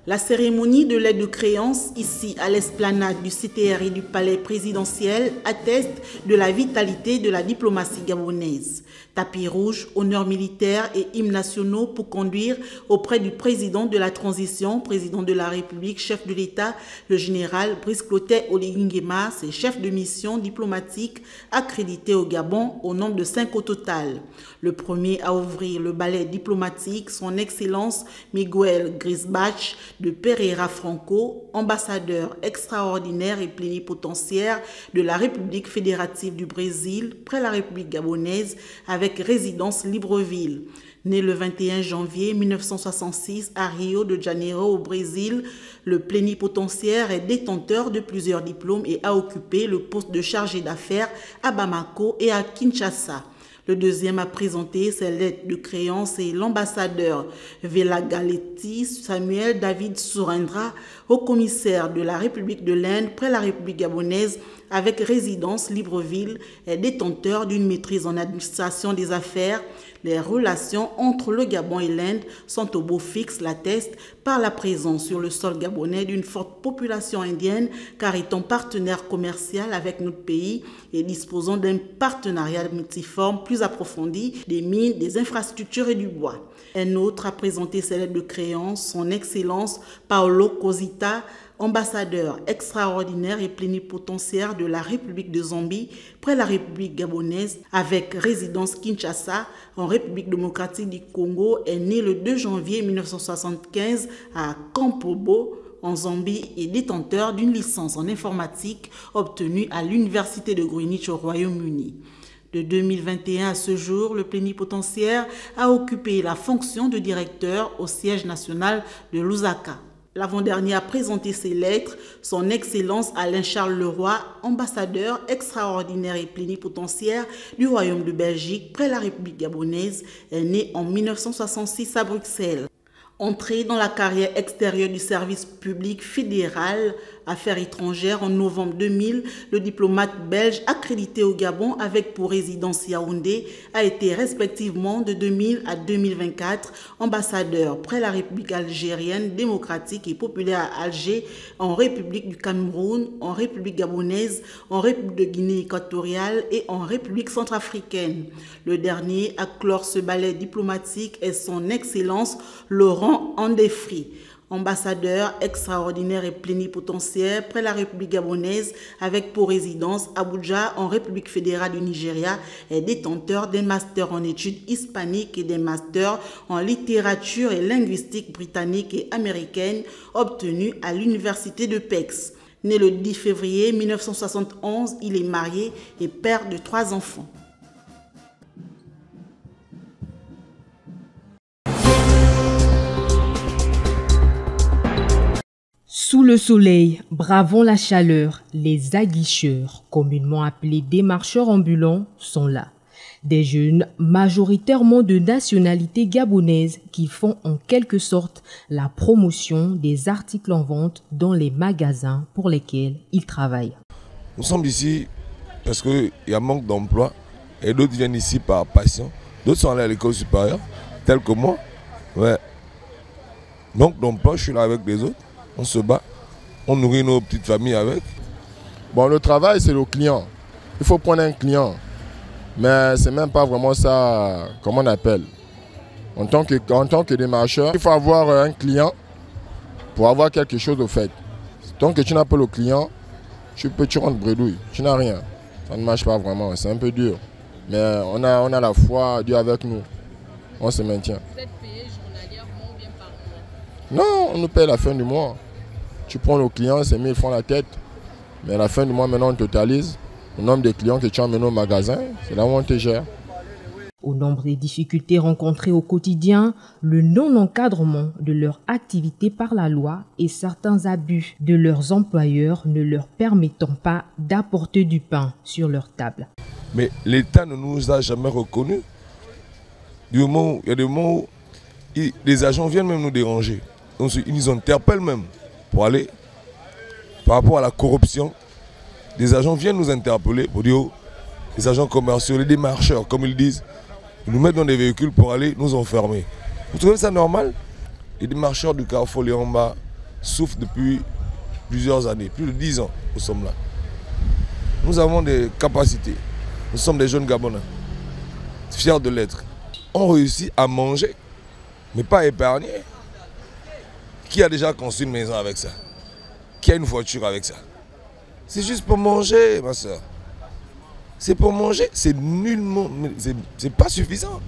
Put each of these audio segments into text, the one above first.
La cérémonie de l'aide de créance ici à l'esplanade du CTRI du palais présidentiel atteste de la vitalité de la diplomatie gabonaise. Tapis rouge, honneurs militaires et hymnes nationaux pour conduire auprès du président de la transition, président de la République, chef de l'État, le général Brice Clotaire Oligui Nguema, ses chefs de mission diplomatique accrédités au Gabon au nombre de 5 au total. Le premier à ouvrir le ballet diplomatique, son Excellence Miguel Grisbach de Pereira Franco, ambassadeur extraordinaire et plénipotentiaire de la République fédérative du Brésil près la République gabonaise avec résidence Libreville. Né le 21 janvier 1966 à Rio de Janeiro au Brésil, le plénipotentiaire est détenteur de plusieurs diplômes et a occupé le poste de chargé d'affaires à Bamako et à Kinshasa. Le deuxième a présenté ses lettres de créance et l'ambassadeur Vela Galetti Samuel David Surendra, haut commissaire de la République de l'Inde près la République gabonaise avec résidence Libreville, est détenteur d'une maîtrise en administration des affaires. Les relations entre le Gabon et l'Inde sont au beau fixe, l'atteste par la présence sur le sol gabonais d'une forte population indienne, car étant partenaire commercial avec notre pays et disposant d'un partenariat multiforme plus approfondi des mines, des infrastructures et du bois. Un autre a présenté ses lettres de créance, son Excellence Paolo Cosita, ambassadeur extraordinaire et plénipotentiaire de la République de Zambie près la République gabonaise avec résidence Kinshasa en République démocratique du Congo, est né le 2 janvier 1975 à Campobo en Zambie et détenteur d'une licence en informatique obtenue à l'Université de Greenwich au Royaume-Uni. De 2021 à ce jour, le plénipotentiaire a occupé la fonction de directeur au siège national de Lusaka. L'avant-dernier a présenté ses lettres, son Excellence Alain-Charles Leroy, ambassadeur extraordinaire et plénipotentiaire du Royaume de Belgique près la République gabonaise, est né en 1966 à Bruxelles. Entré dans la carrière extérieure du service public fédéral Affaires étrangères en novembre 2000, le diplomate belge accrédité au Gabon avec pour résidence Yaoundé a été respectivement de 2000 à 2024 ambassadeur près la République algérienne démocratique et populaire à Alger, en République du Cameroun, en République gabonaise, en République de Guinée équatoriale et en République centrafricaine. Le dernier à clore ce ballet diplomatique est son Excellence Laurent Andefri, ambassadeur extraordinaire et plénipotentiaire près la République gabonaise avec pour résidence Abuja en République fédérale du Nigeria, est détenteur d'un master en études hispaniques et d'un master en littérature et linguistique britannique et américaine obtenus à l'université de Pécs. Né le 10 février 1971, il est marié et père de 3 enfants. Sous le soleil, bravant la chaleur, les aguicheurs, communément appelés démarcheurs ambulants, sont là. Des jeunes, majoritairement de nationalité gabonaise, qui font en quelque sorte la promotion des articles en vente dans les magasins pour lesquels ils travaillent. Nous sommes ici parce qu'il y a manque d'emploi et d'autres viennent ici par passion. D'autres sont allés à l'école supérieure, tels que moi. Ouais. Manque d'emploi, je suis là avec les autres. On se bat, on nourrit nos petites familles avec. Bon, le travail, c'est le client. Il faut prendre un client. Mais c'est même pas vraiment ça, comment on appelle. En tant que démarcheur, il faut avoir un client pour avoir quelque chose de fait. Tant que tu n'as pas le client, tu rentres bredouille. Tu n'as rien. Ça ne marche pas vraiment, c'est un peu dur. Mais on a la foi, Dieu avec nous. On se maintient. Vous êtes payé journalièrement ou bien par mois? Non, on nous paye à la fin du mois. Tu prends le client, c'est 1000 francs la tête. Mais à la fin du mois, maintenant, on totalise le nombre de clients que tu as amenés au magasin. C'est là où on te gère. Au nombre des difficultés rencontrées au quotidien, le non-encadrement de leur activité par la loi et certains abus de leurs employeurs ne leur permettant pas d'apporter du pain sur leur table. Mais l'État ne nous a jamais reconnus. Il y a des moments où les agents viennent même nous déranger. Ils nous interpellent même pour aller par rapport à la corruption. Des agents viennent nous interpeller pour dire, les agents commerciaux, les démarcheurs, comme ils disent, ils nous mettent dans des véhicules pour aller nous enfermer. Vous trouvez ça normal? Les démarcheurs du Carrefour Léamba, souffre depuis plusieurs années, plus de 10 ans, nous sommes là. Nous avons des capacités. Nous sommes des jeunes Gabonais, fiers de l'être. On réussit à manger, mais pas à épargner. Qui a déjà construit une maison avec ça? Qui a une voiture avec ça? C'est juste pour manger, ma soeur. C'est pour manger, c'est nullement, c'est pas suffisant.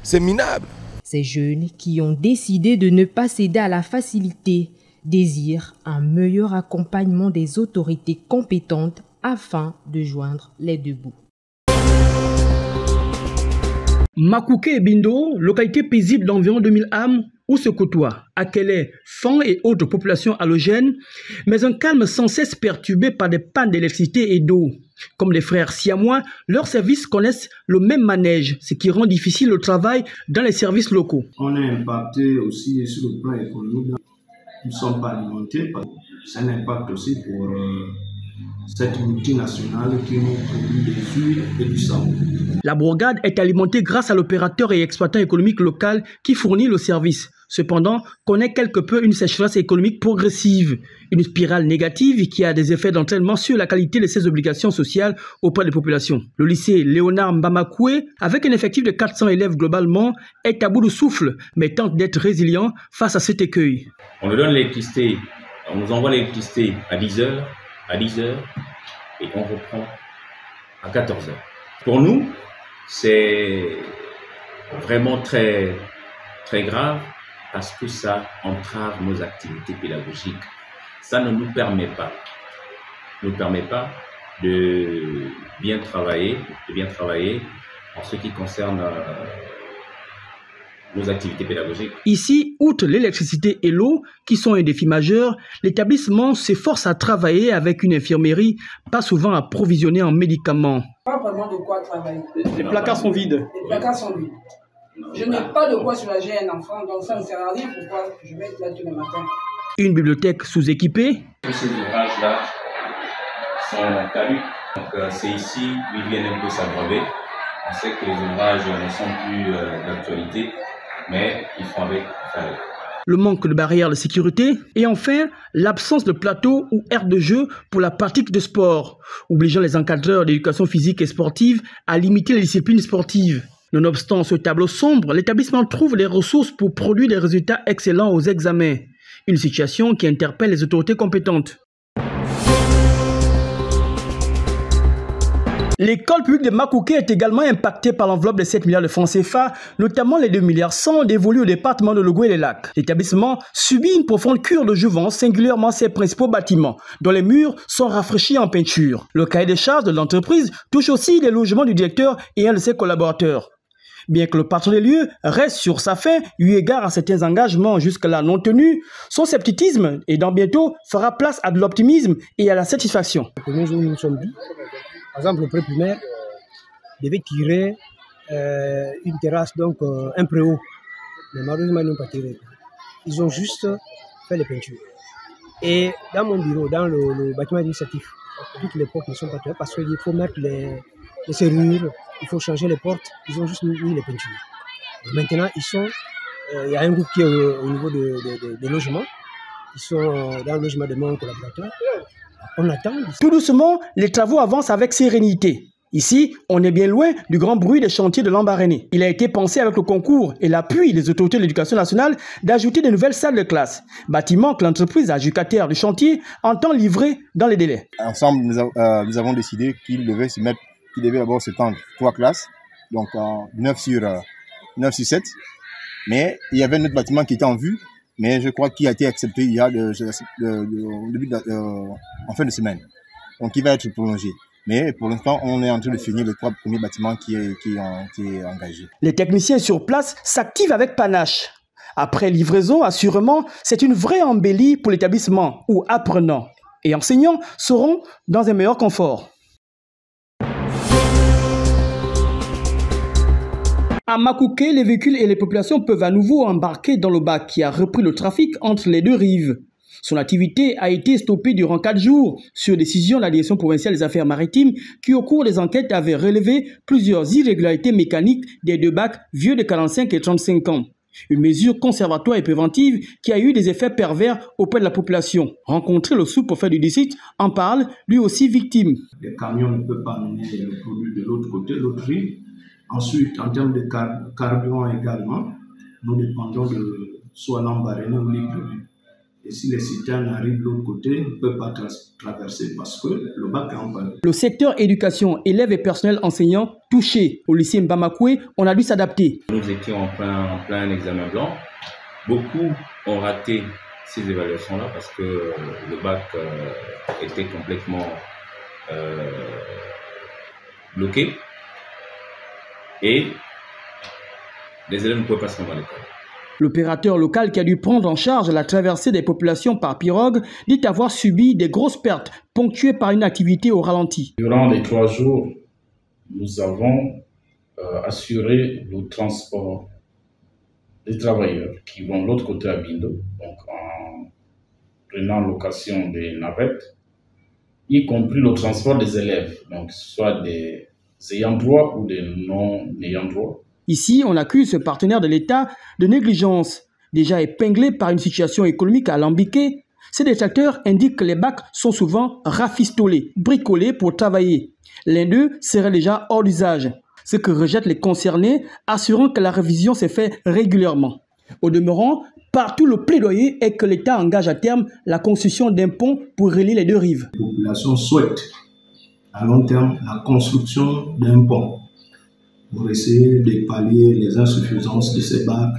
C'est minable. Ces jeunes qui ont décidé de ne pas céder à la facilité désirent un meilleur accompagnement des autorités compétentes afin de joindre les deux bouts. Makouké et Bindo, localité paisible d'environ 2000 âmes, où se côtoient Akélé, Fan et autres populations halogènes, mais un calme sans cesse perturbé par des pannes d'électricité et d'eau. Comme les frères siamois, leurs services connaissent le même manège, ce qui rend difficile le travail dans les services locaux. On est impacté aussi sur le plan économique. Nous ne sommes pas alimentés. C'est un impact aussi pour cette multinationale qui nous produit des huiles et du savon. La bourgade est alimentée grâce à l'opérateur et exploitant économique local qui fournit le service. Cependant, connaît quelque peu une sécheresse économique progressive, une spirale négative qui a des effets d'entraînement sur la qualité de ses obligations sociales auprès des populations. Le lycée Léonard Mbamakoué, avec un effectif de 400 élèves globalement, est à bout de souffle, mais tente d'être résilient face à cet écueil. On nous donne l'électricité, on nous envoie l'électricité à 10h, et on reprend à 14h. Pour nous, c'est vraiment très, très grave parce que ça entrave nos activités pédagogiques. Ça ne nous permet pas de bien travailler en ce qui concerne nos activités pédagogiques. Ici, outre l'électricité et l'eau, qui sont un défi majeur, l'établissement s'efforce à travailler avec une infirmerie, pas souvent approvisionnée en médicaments. Pas vraiment de quoi travailler. Les placards sont vides. Les placards sont vides. Je n'ai pas de quoi soulager un enfant, donc ça ne sert à rien. Pourquoi je vais être là tous les matins? Une bibliothèque sous-équipée. Tous ces ouvrages-là sont caducs. Donc c'est ici où ils viennent un peu s'abreuver. On sait que les ouvrages ne sont plus d'actualité, mais ils font avec. Le manque de barrières de sécurité et enfin l'absence de plateau ou aire de jeu pour la pratique de sport, obligeant les encadreurs d'éducation physique et sportive à limiter les disciplines sportives. Nonobstant ce tableau sombre, l'établissement trouve les ressources pour produire des résultats excellents aux examens. Une situation qui interpelle les autorités compétentes. L'école publique de Makouké est également impactée par l'enveloppe de 7 milliards de francs CFA, notamment les 2 milliards 100 dévolus au département de Logou et les Lacs. L'établissement subit une profonde cure de jouvence, singulièrement ses principaux bâtiments, dont les murs sont rafraîchis en peinture. Le cahier des charges de l'entreprise touche aussi les logements du directeur et un de ses collaborateurs. Bien que le patron des lieux reste sur sa faim, eu égard à certains engagements jusque-là non tenus, son scepticisme et dans bientôt fera place à de l'optimisme et à la satisfaction. Nous sommes dit, par exemple, le pré-primaire devait tirer une terrasse, donc un préau. Mais malheureusement, ils n'ont pas tiré. Ils ont juste fait les peintures. Et dans mon bureau, dans le bâtiment administratif, toutes les portes ne sont pas tirées parce qu'il faut mettre les serrures, il faut changer les portes. Ils ont juste mis les peintures. Et maintenant, il y a un groupe qui est au niveau des logements. Ils sont dans le logement de mon collaborateur. On attend. Tout doucement, les travaux avancent avec sérénité. Ici, on est bien loin du grand bruit des chantiers de l'Ambaréné. Il a été pensé avec le concours et l'appui des autorités de l'éducation nationale d'ajouter de nouvelles salles de classe, bâtiments que l'entreprise adjudicataire du chantier entend livrer dans les délais. Ensemble, nous avons décidé qu'il devait d'abord s'étendre 3 classes, donc 9 sur 7. Mais il y avait un autre bâtiment qui était en vue, mais je crois qu'il a été accepté il y a en fin de semaine. Donc il va être prolongé. Mais pour l'instant, on est en train de finir les 3 premiers bâtiments qui ont été engagés. Les techniciens sur place s'activent avec panache. Après livraison, assurément, c'est une vraie embellie pour l'établissement où apprenants et enseignants seront dans un meilleur confort. À Makouké, les véhicules et les populations peuvent à nouveau embarquer dans le bac qui a repris le trafic entre les deux rives. Son activité a été stoppée durant 4 jours sur décision de la Direction provinciale des affaires maritimes qui, au cours des enquêtes, avait relevé plusieurs irrégularités mécaniques des 2 bacs vieux de 45 et 35 ans. Une mesure conservatoire et préventive qui a eu des effets pervers auprès de la population. Rencontré le sous-préfet du district en parle, lui aussi victime. Les camions ne peuvent pas amener le produit de l'autre côté, l'autre rive. Ensuite, en termes de carburant également, nous dépendons de soit l'embarrané ou Libreville. Et si les citernes arrivent de l'autre côté, ils ne peuvent pas traverser parce que le bac est en panne. Le secteur éducation, élèves et personnel enseignants touchés au lycée Mbamakwe, on a dû s'adapter. Nous étions en plein examen blanc. Beaucoup ont raté ces évaluations-là parce que le bac était complètement bloqué et les élèves ne pouvaient pas se rendre à l'école. L'opérateur local qui a dû prendre en charge la traversée des populations par pirogue dit avoir subi des grosses pertes ponctuées par une activité au ralenti. Durant les 3 jours, nous avons assuré le transport des travailleurs qui vont de l'autre côté à Bindo, donc en prenant location des navettes, y compris le transport des élèves, donc soit des ayants droit ou des non ayants droit. Ici, on accuse ce partenaire de l'État de négligence. Déjà épinglé par une situation économique alambiquée, ces détracteurs indiquent que les bacs sont souvent rafistolés, bricolés pour travailler. L'un d'eux serait déjà hors d'usage, ce que rejettent les concernés, assurant que la révision s'est faite régulièrement. Au demeurant, partout le plaidoyer est que l'État engage à terme la construction d'un pont pour relier les deux rives. La population souhaite à long terme la construction d'un pont pour essayer de pallier les insuffisances de ces bacs.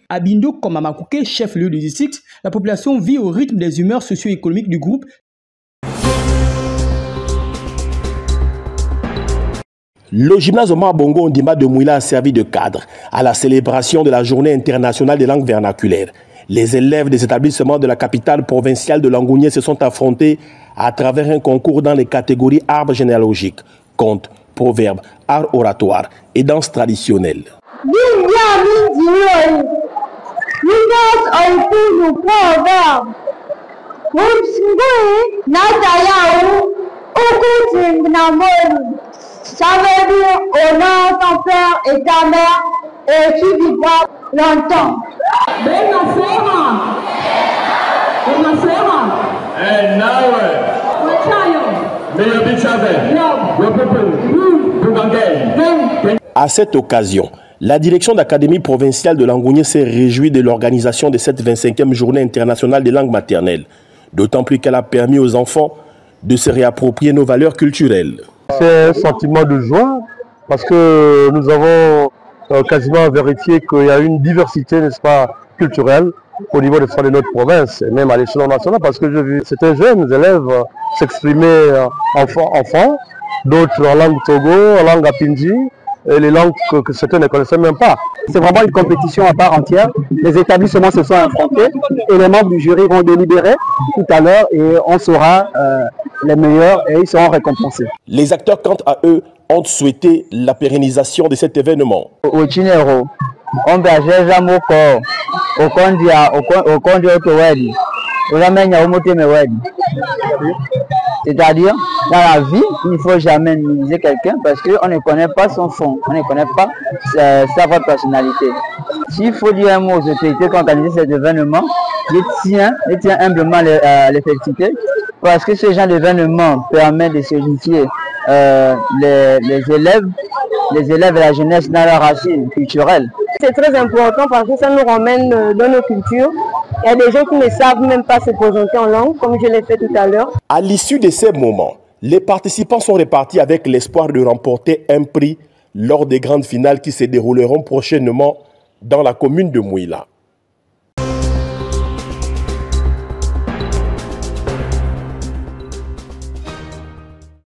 À Bindo comme à Makouké, chef-lieu du district, la population vit au rythme des humeurs socio-économiques du groupe. Le gymnase Omar Bongo Ondimba de Mouila a servi de cadre à la célébration de la Journée internationale des langues vernaculaires. Les élèves des établissements de la capitale provinciale de Langounié se sont affrontés à travers un concours dans les catégories arbre généalogique, contes, proverbes, art oratoire et danse traditionnelle. Ça veut dire honore ton père et ta mère et tu vivras longtemps. À cette occasion, la direction d'Académie provinciale de Langounié s'est réjouie de l'organisation de cette 25e journée internationale des langues maternelles, d'autant plus qu'elle a permis aux enfants de se réapproprier nos valeurs culturelles. C'est un sentiment de joie parce que nous avons quasiment vérifié qu'il y a une diversité, n'est-ce pas, culturelle au niveau de notre province et même à l'échelon national, parce que j'ai vu certains jeunes élèves s'exprimer enfants, d'autres en langue Togo, en langue Apinji, et les langues que certains ne connaissaient même pas. C'est vraiment une compétition à part entière. Les établissements se sont affrontés et les membres du jury vont délibérer tout à l'heure et on saura les meilleurs et ils seront récompensés. Les acteurs, quant à eux, ont souhaité la pérennisation de cet événement. C'est-à-dire, dans la vie, il ne faut jamais minimiser quelqu'un parce qu'on ne connaît pas son fond, on ne connaît pas sa vraie personnalité. S'il faut dire un mot aux autorités qui ont organisé cet événement, je tiens humblement à les féliciter parce que ce genre d'événement permet de signifier les élèves et la jeunesse dans leurs racines culturelles. C'est très important parce que ça nous ramène dans nos cultures. Il y a des gens qui ne savent même pas se présenter en langue, comme je l'ai fait tout à l'heure. À l'issue de ces moments, les participants sont répartis avec l'espoir de remporter un prix lors des grandes finales qui se dérouleront prochainement dans la commune de Mouila.